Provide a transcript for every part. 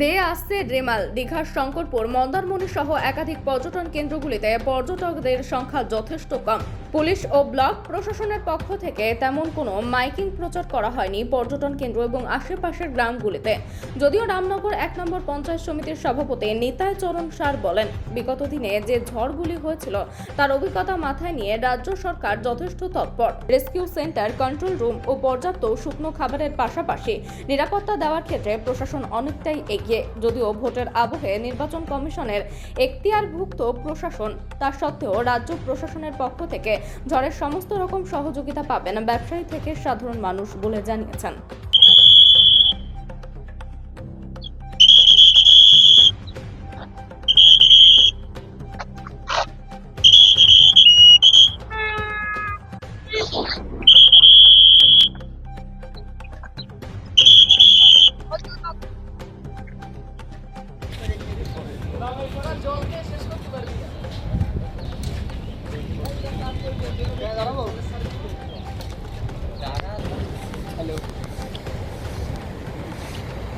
ধেয়ে আসছে রেমাল, দীঘার শঙ্করপুর, মন্দারমণি সহ একাধিক পর্যটন কেন্দ্রগুলিতে পর্যটকদের সংখ্যা যথেষ্ট কম। পুলিশ ও ব্লক প্রশাসনের পক্ষ থেকে তেমন কোনো মাইকিং প্রচার করা হয়নি পর্যটন কেন্দ্র এবং আশেপাশের গ্রামগুলিতে। যদিও রামনগর 1 নম্বর পঞ্চায়েত সমিতির সভাপতি নিতাই চরণ সার বলেন, বিগত দিনে যে ঝড়গুলি হয়েছিল তার অভিজ্ঞতা মাথায় নিয়ে রাজ্য সরকার যথেষ্ট তৎপর। রেস্কিউ সেন্টার, কন্ট্রোল রুম ও পর্যাপ্ত শুকনো খাবারের পাশাপাশি নিরাপত্তা দেওয়ার ক্ষেত্রে প্রশাসন অনেকটাই এগিয়ে। যদিও ভোটের আবহে নির্বাচন কমিশনের এখতিয়ারভুক্ত প্রশাসন, তা সত্ত্বেও রাজ্য প্রশাসনের পক্ষ থেকে ঝড়ের সমস্ত রকম সহযোগিতা পাবেন ব্যবসায়ী থেকে সাধারণ মানুষ বলে জানিয়েছেন।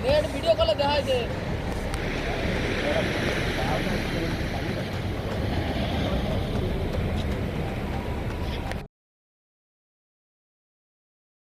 নেট ভিডিও কলে দেখাই দে।